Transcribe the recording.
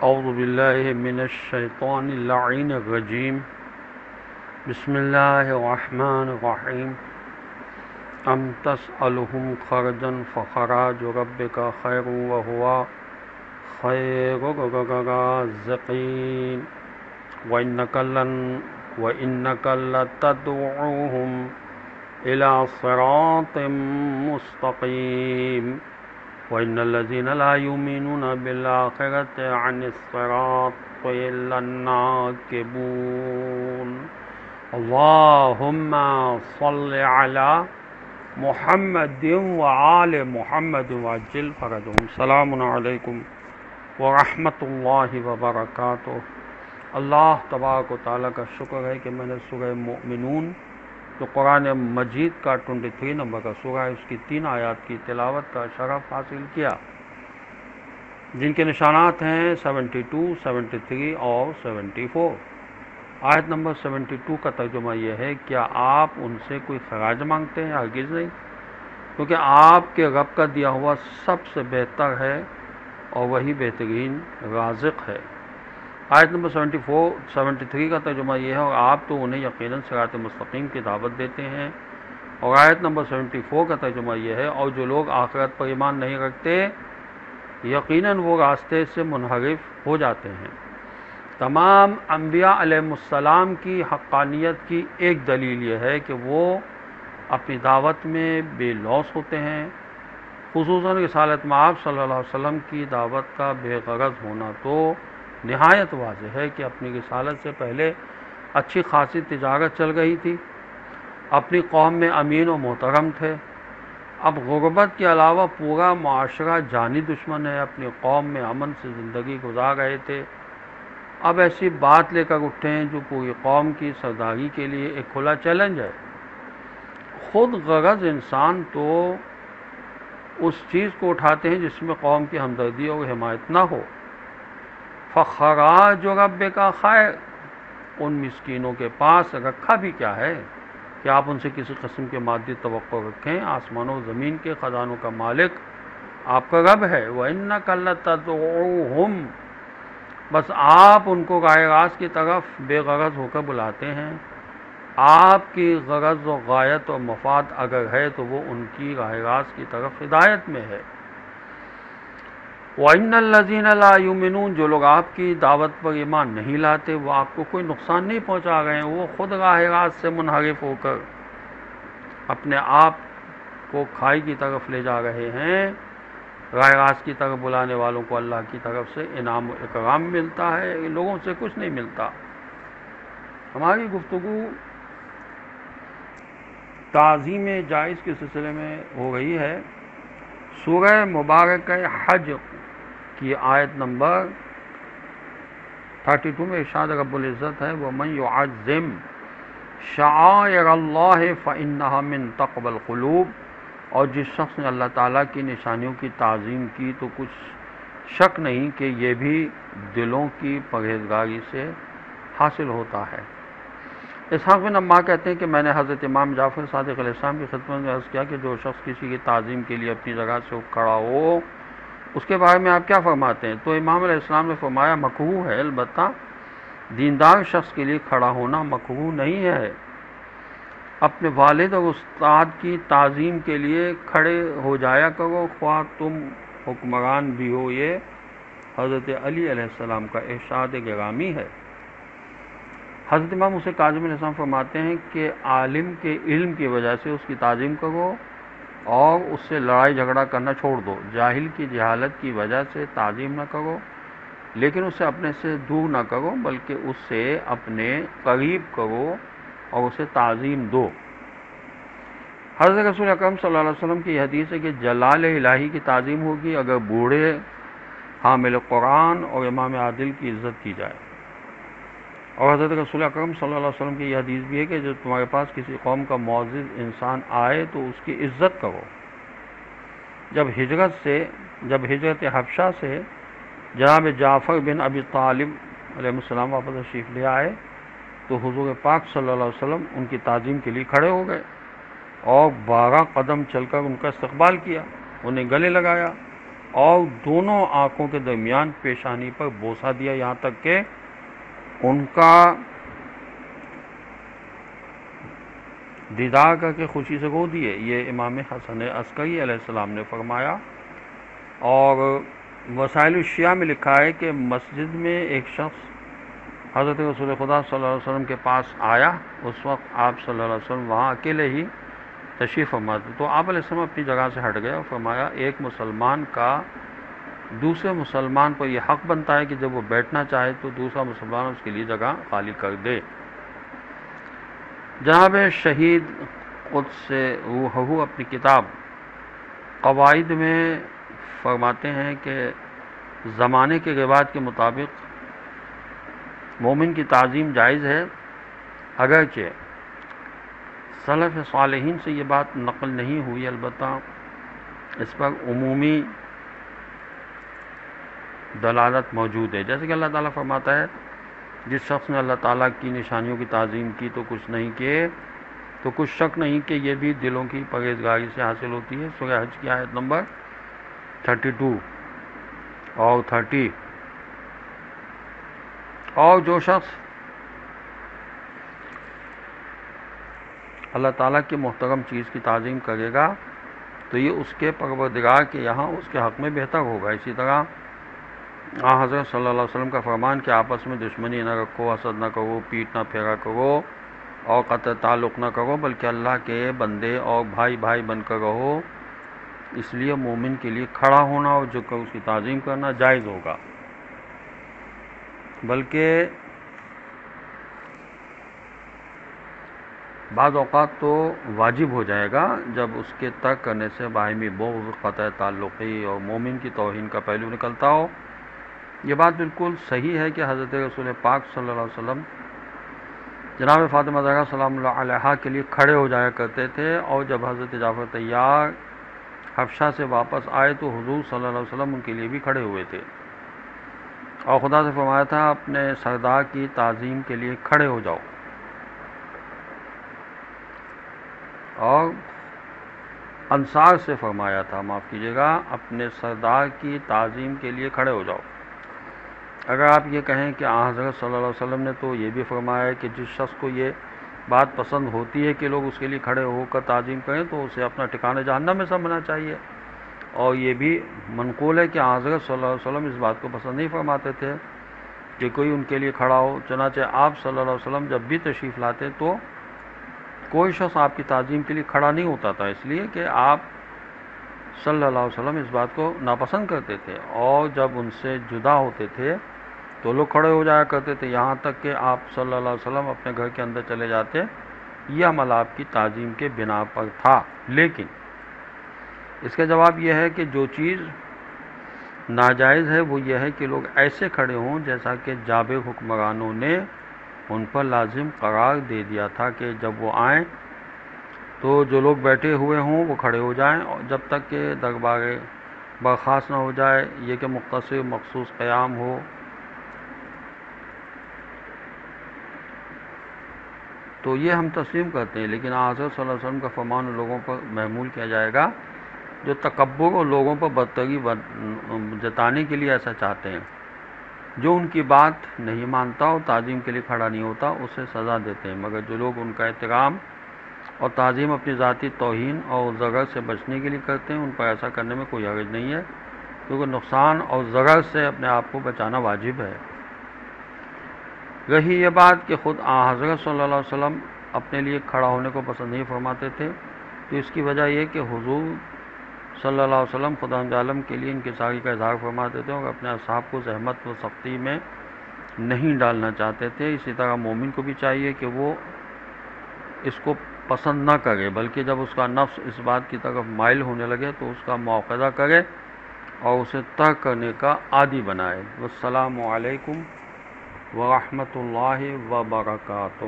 اعوذ باللہ من الشیطان اللعین الرجیم بسم اللہ الرحمن الرحیم ام تسألهم خرجا فخراج ربک خیر وهو خیر الرازقین وإنک لتدعوهم إلى صراط مستقیم وإن الذين لا يؤمنون بالآخرة عن الصراط لناكبون اللهم صل على محمد وآل محمد وعجل فرجهم السلام علیکم ورحمۃ اللہ وبرکاتہ۔ اللہ تبارک و تعالیٰ کا شکر ہے کہ میں نے سورہ مومنون جو قرآن مجید کا 23 نمبر کا سورہ ہے اس کی 3 آیات کی تلاوت کا شرف حاصل کیا، جن کے نشانات ہیں 72، 73 اور 74۔ آیت نمبر 72 کا ترجمہ یہ ہے، کیا آپ ان سے کوئی خراج مانگتے ہیں؟ ہرگز نہیں، کیونکہ آپ کے رب کا دیا ہوا سب سے بہتر ہے اور وہی بہترین رازق ہے۔ آیت نمبر 73 کا ترجمہ یہ ہے، اور آپ تو انہیں یقیناً صراط مستقیم کی دعوت دیتے ہیں۔ اور آیت نمبر 74 کا ترجمہ یہ ہے، اور جو لوگ آخرت پر ایمان نہیں رکھتے یقیناً وہ راستے سے منحرف ہو جاتے ہیں۔ تمام انبیاء علیہ السلام کی حقانیت کی ایک دلیل یہ ہے کہ وہ اپنی دعوت میں بے لوث ہوتے ہیں، خصوصاً رسالت مآب صلی اللہ علیہ وسلم کی دعوت کا بے غرض ہونا تو نہایت واضح ہے کہ اپنی رسالت سے پہلے اچھی خاصی تجارت چل رہی تھی، اپنی قوم میں امین و محترم تھے۔ اب غربت کے علاوہ پورا معاشرہ جانی دشمن ہے، اپنی قوم میں امن سے زندگی گزار رہے تھے، اب ایسی بات لے کر اٹھے ہیں جو پوری قوم کی سرداری کے لیے ایک کھلا چیلنج ہے۔ خود غرض انسان تو اس چیز کو اٹھاتے ہیں جس میں قوم کی ہمدردی اور حمایت نہ ہو۔ فخراج ربک خیر، ان مسکینوں کے پاس رکھا بھی کیا ہے کہ آپ ان سے کسی قسم کے مادی توقع رکھیں؟ آسمانوں و زمین کے خزانوں کا مالک آپ کا رب ہے۔ وَإِنَّكَ لَتَدْعُوهُمْ، بس آپ ان کو راہ راست کی طرف بے غرض ہو کر بلاتے ہیں۔ آپ کی غرض و غایت و مفاد اگر ہے تو وہ ان کی راہ راست کی طرف ہدایت میں ہے۔ وَإِنَّ الَّذِينَ لَا يُؤْمِنُونَ، جو لوگ آپ کی دعوت پر ایمان نہیں لاتے وہ آپ کو کوئی نقصان نہیں پہنچا رہے ہیں، وہ خود راہ راست سے منحرف ہو کر اپنے آپ کو کھائی کی طرف لے جا رہے ہیں۔ راہ راست کی طرف بلانے والوں کو اللہ کی طرف سے انعام و اکرام ملتا ہے، ان لوگوں سے کچھ نہیں ملتا۔ ہماری گفتگو تعظیم جائز کے سلسلے میں ہو رہی ہے۔ سورہ مبارکہ حج کی آیت نمبر 32 میں ارشاد رب العزت ہے، وَمَن يُعَظِّمْ شَعَائِرَ اللَّهِ فَإِنَّهَا مِن تَقْوَى الْقُلُوبِ، اور جس شخص نے اللہ تعالیٰ کی نشانیوں کی تعظیم کی تو کچھ شک نہیں کہ یہ بھی دلوں کی پرہیزگاری سے حاصل ہوتا ہے۔ اسحاق بن عمار کہتے ہیں کہ میں نے حضرت امام جعفر صادق علیہ السلام کی خدمت میں عرض کیا کہ جو شخص کسی کی تعظیم کے لیے اپنی جگہ سے اٹھ کھڑا ہو اس کے بارے میں آپ کیا فرماتے ہیں؟ تو امام علیہ السلام نے فرمایا مکروہ ہے، البتہ دیندار شخص کے لیے کھڑا ہونا مکروہ نہیں ہے۔ اپنے والد اور استاد کی تعظیم کے لیے کھڑے ہو جایا کرو، خواہ تم حکمران بھی ہو، یہ حضرت علی علیہ السلام کا ارشاد گرامی ہے۔ حضرت امام موسیٰ کاظم علیہ السلام فرماتے ہیں کہ عالم کے علم کی وجہ سے اس کی تعظیم کرو اور اس سے لڑائی جھگڑا کرنا چھوڑ دو، جاہل کی جہالت کی وجہ سے تعظیم نہ کرو، لیکن اسے اپنے سے دور نہ کرو بلکہ اس سے اپنے قریب کرو اور اسے تعظیم دو۔ حضرت رسول اکرم صلی اللہ علیہ وسلم کی یہ حدیث ہے کہ جلال الہی کی تعظیم ہوگی اگر بوڑھے، حامل قرآن اور امام عادل کی عزت کی جائے۔ اور حضرت رسول اکرم صلی اللہ علیہ وسلم کی یہ حدیث بھی ہے کہ جب تمہارے پاس کسی قوم کا معزز انسان آئے تو اس کی عزت کرو۔ جب ہجرت حبشہ سے جناب جعفر بن ابی طالب علیہ السلام واپس تشریف لے آئے تو حضور پاک صلی اللہ علیہ وسلم ان کی تعظیم کے لیے کھڑے ہو گئے اور 12 قدم چل کر ان کا استقبال کیا، انہیں گلے لگایا اور دونوں آنکھوں کے درمیان پیشانی پر بوسہ دیا، یہاں تک کہ ان کا دیدار کر کے خوشی سے رو دیے۔ یہ امام حسن عسکری علیہ السلام نے فرمایا۔ اور وسائل الشیعہ میں لکھا ہے کہ مسجد میں ایک شخص حضرت رسول خدا صلی اللہ علیہ وسلم کے پاس آیا، اس وقت آپ صلی اللہ علیہ وسلم وہاں اکیلے ہی تشریف فرما تھے، تو آپ علیہ السلام اپنی جگہ سے ہٹ گئے اور فرمایا ایک مسلمان کا دوسرے مسلمان پر یہ حق بنتا ہے کہ جب وہ بیٹھنا چاہے تو دوسرا مسلمان اس کے لیے جگہ خالی کر دے۔ جناب شہید قدس روحہ اپنی کتاب قواعد میں فرماتے ہیں کہ زمانے کے رواج کے مطابق مومن کی تعظیم جائز ہے، اگرچہ سلف صالحین سے یہ بات نقل نہیں ہوئی، البتہ اس پر عمومی دلالت موجود ہے، جیسے کہ اللہ تعالیٰ فرماتا ہے جس شخص نے اللہ تعالیٰ کی نشانیوں کی تعظیم کی تو کچھ نہیں کیے، تو کچھ شک نہیں کہ یہ بھی دلوں کی پرہیزگاری سے حاصل ہوتی ہے۔ سورہ حج کی آیت نمبر 32 اور 30۔ اور جو شخص اللہ تعالیٰ کی محترم چیز کی تعظیم کرے گا تو یہ اس کے پروردگار کے یہاں اس کے حق میں بہتر ہوگا۔ اسی طرح حضرت صلی اللہ علیہ وسلم کا فرمان کہ آپس میں دشمنی نہ رکھو، حسد نہ کرو، پیٹ نہ پھیرا کرو اور قطع تعلق نہ کرو، بلکہ اللہ کے بندے اور بھائی بھائی بن کر رہو۔ اس لیے مومن کے لیے کھڑا ہونا اور جھک کر اس کی تعظیم کرنا جائز ہوگا، بلکہ بعض اوقات تو واجب ہو جائے گا جب اس کے ترک کرنے سے باہمی بغض، قطع تعلقی اور مومن کی توہین کا پہلو نکلتا ہو۔ یہ بات بالکل صحیح ہے کہ حضرت رسول پاک صلی اللہ علیہ وسلم جناب فاطمہ زہرا سلام اللہ علیہا کے لیے کھڑے ہو جایا کرتے تھے، اور جب حضرت جعفر طیار حبشہ سے واپس آئے تو حضور صلی اللہ علیہ وسلم ان کے لیے بھی کھڑے ہوئے تھے اور خدا سے فرمایا تھا اپنے سردار کی تعظیم کے لیے کھڑے ہو جاؤ، اور انصار سے فرمایا تھا، معاف کیجیے گا، اپنے سردار کی تعظیم کے لیے کھڑے ہو جاؤ۔ اگر آپ یہ کہیں کہ حضرت صلی اللہ علیہ وسلم نے تو یہ بھی فرمایا ہے کہ جس شخص کو یہ بات پسند ہوتی ہے کہ لوگ اس کے لیے کھڑے ہو کر تعظیم کریں تو اسے اپنا ٹھکانہ جہنم میں سمجھنا چاہیے، اور یہ بھی منقول ہے کہ حضرت صلی اللہ علیہ وسلم اس بات کو پسند نہیں فرماتے تھے کہ کوئی ان کے لیے کھڑا ہو، چنانچہ آپ صلی اللہ علیہ وسلم جب بھی تشریف لاتے تو کوئی شخص آپ کی تعظیم کے لیے کھڑا نہیں ہوتا تھا، اس لیے کہ آپ صلی اللہ علیہ وسلم اس بات کو ناپسند کرتے تھے، اور جب ان سے جدا ہوتے تھے تو لوگ کھڑے ہو جایا کرتے تھے، یہاں تک کہ آپ صلی اللہ علیہ وسلم اپنے گھر کے اندر چلے جاتے، یہ عمل آپ کی تعظیم کے بنا پر تھا۔ لیکن اس کا جواب یہ ہے کہ جو چیز ناجائز ہے وہ یہ ہے کہ لوگ ایسے کھڑے ہوں جیسا کہ جابر حکمرانوں نے ان پر لازم قرار دے دیا تھا کہ جب وہ آئیں تو جو لوگ بیٹھے ہوئے ہوں وہ کھڑے ہو جائیں، اور جب تک کہ دربار برخاست نہ ہو جائے، یہ کہ مختصر مخصوص قیام ہو۔ تو یہ ہم تسلیم کرتے ہیں، لیکن حضرت صلی اللہ علیہ وسلم کا فرمان ان لوگوں پر محمول کیا جائے گا جو تکبر اور لوگوں پر برتری جتانے کے لیے ایسا چاہتے ہیں۔ جو ان کی بات نہیں مانتا اور تعظیم کے لیے کھڑا نہیں ہوتا اسے سزا دیتے ہیں، مگر جو لوگ ان کا احترام اور تعظیم اپنی ذاتی توہین اور ضرر سے بچنے کے لیے کرتے ہیں، ان پر ایسا کرنے میں کوئی حرج نہیں ہے، کیونکہ نقصان اور ضرر سے اپنے آپ کو بچانا واجب ہے۔ رہی یہ بات کہ خود حضرت صلی اللہ علیہ وسلم اپنے لیے کھڑا ہونے کو پسند نہیں فرماتے تھے، تو اس کی وجہ یہ کہ حضور صلی اللہ علیہ وسلم خدا عالم کے لیے انکساری کا اظہار فرماتے تھے اور اپنے اصحاب کو زحمت و سختی میں نہیں ڈالنا چاہتے تھے۔ اسی طرح مومن کو بھی چاہیے کہ وہ اس کو پسند نہ کرے، بلکہ جب اس کا نفس اس بات کی طرف مائل ہونے لگے تو اس کا مواخذہ کرے اور اسے ترک کرنے کا عادی بنائے۔ والسلام علیکم ورحمۃ اللہ وبرکاتہ۔